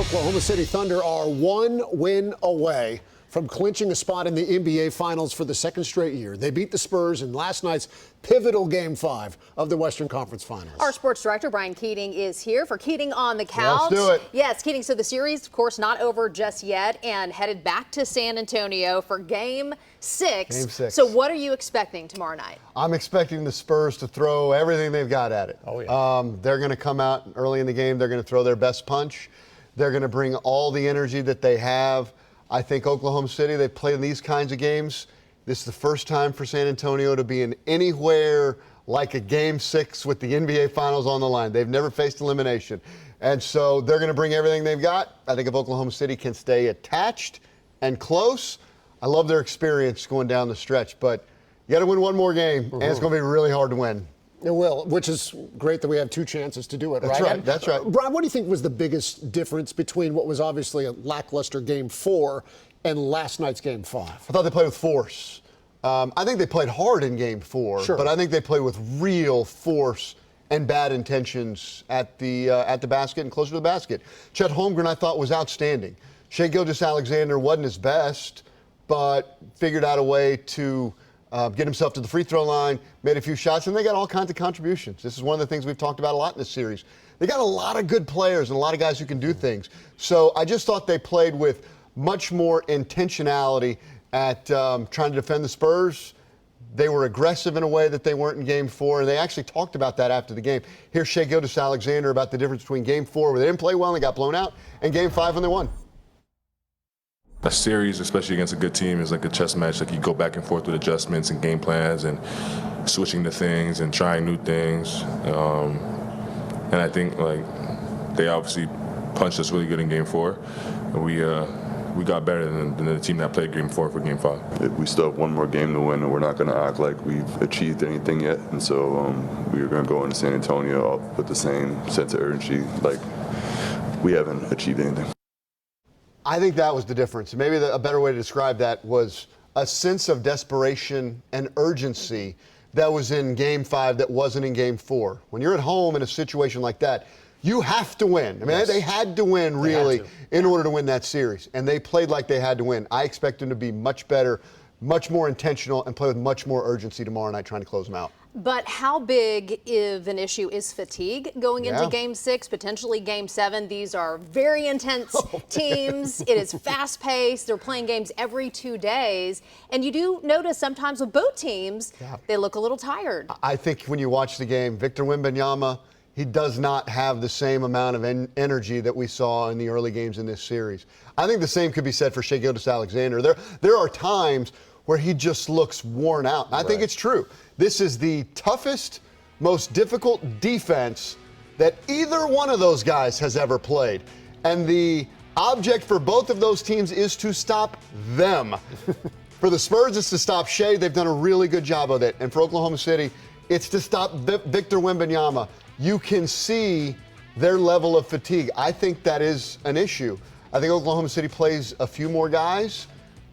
Oklahoma City Thunder are one win away from clinching a spot in the NBA Finals for the second straight year. They beat the Spurs in last night's pivotal Game 5 of the Western Conference Finals. Our sports director, Brian Keating, is here for Keating on the Couch. Let's do it. Yes, Keating, so the series, of course, not over just yet and headed back to San Antonio for Game 6. Game 6. So what are you expecting tomorrow night? I'm expecting the Spurs to throw everything they've got at it. Oh, yeah. They're going to come out early in the game. They're going to throw their best punch. They're going to bring all the energy that they have. I think Oklahoma City, they play in these kinds of games. This is the first time for San Antonio to be in anywhere like a Game 6 with the NBA Finals on the line. They've never faced elimination. And so they're going to bring everything they've got. I think if Oklahoma City can stay attached and close, I love their experience going down the stretch. But you got to win one more game, and it's going to be really hard to win. It will, which is great that we have two chances to do it, That's right? right. That's right. Brian, what do you think was the biggest difference between what was obviously a lackluster Game 4 and last night's Game 5? I thought they played with force. I think they played hard in Game 4, Sure. but I think they played with real force and bad intentions at the basket and closer to the basket. Chet Holmgren, I thought, was outstanding. Shai Gilgeous-Alexander wasn't his best, but figured out a way to get himself to the free throw line, made a few shots, and they got all kinds of contributions. This is one of the things we've talked about a lot in this series. They got a lot of good players and a lot of guys who can do things. So I just thought they played with much more intentionality at trying to defend the Spurs. They were aggressive in a way that they weren't in Game 4, and they actually talked about that after the game. Here's Shai Gilgeous-Alexander about the difference between Game 4, where they didn't play well and they got blown out, and Game 5 when they won. A series, especially against a good team, is like a chess match. Like you go back and forth with adjustments and game plans and switching to things and trying new things. And I think like they obviously punched us really good in Game 4. And we got better than the team that played Game 4 for Game 5. We still have one more game to win, and we're not going to act like we've achieved anything yet. And so we're going to go into San Antonio with the same sense of urgency, like we haven't achieved anything. I think that was the difference. Maybe a better way to describe that was a sense of desperation and urgency that was in Game 5 that wasn't in Game 4. When you're at home in a situation like that, you have to win. I mean, Yes. they had to win, really, in order to win that series. And they played like they had to win. I expect them to be much better, much more intentional, and play with much more urgency tomorrow night trying to close them out. But how big of an issue is fatigue going into Game 6, potentially Game 7? These are very intense teams. It is fast-paced. They're playing games every 2 days. And you do notice sometimes with both teams, they look a little tired. I think when you watch the game, Victor Wembanyama, he does not have the same amount of energy that we saw in the early games in this series. I think the same could be said for Shai Gilgeous-Alexander. There are times where he just looks worn out. I think it's true. This is the toughest, most difficult defense that either one of those guys has ever played. And the object for both of those teams is to stop them. For the Spurs, it's to stop Shai. They've done a really good job of it. And for Oklahoma City, it's to stop Victor Wembanyama. You can see their level of fatigue. I think that is an issue. I think Oklahoma City plays a few more guys.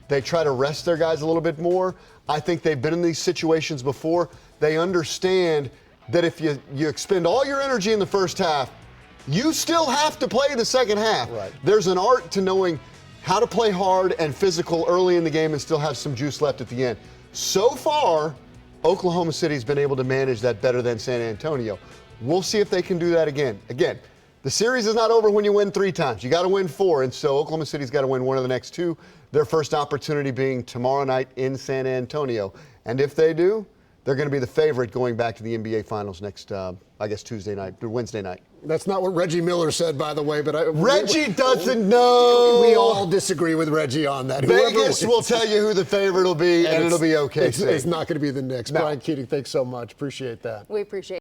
They try to rest their guys a little bit more. I think they've been in these situations before. They understand that if you expend all your energy in the first half, you still have to play the second half. Right. There's an art to knowing how to play hard and physical early in the game and still have some juice left at the end. So far, Oklahoma City's been able to manage that better than San Antonio. We'll see if they can do that again. Again, the series is not over when you win 3 times. You got to win 4, and so Oklahoma City's got to win one of the next 2. Their first opportunity being tomorrow night in San Antonio. And if they do, they're going to be the favorite going back to the NBA Finals next, Tuesday night, or Wednesday night. That's not what Reggie Miller said, by the way. But Reggie doesn't know. We all disagree with Reggie on that. Vegas will tell you who the favorite will be, and it'll be okay. It's not going to be the Knicks. No. Brian Keating, thanks so much. Appreciate that. We appreciate it.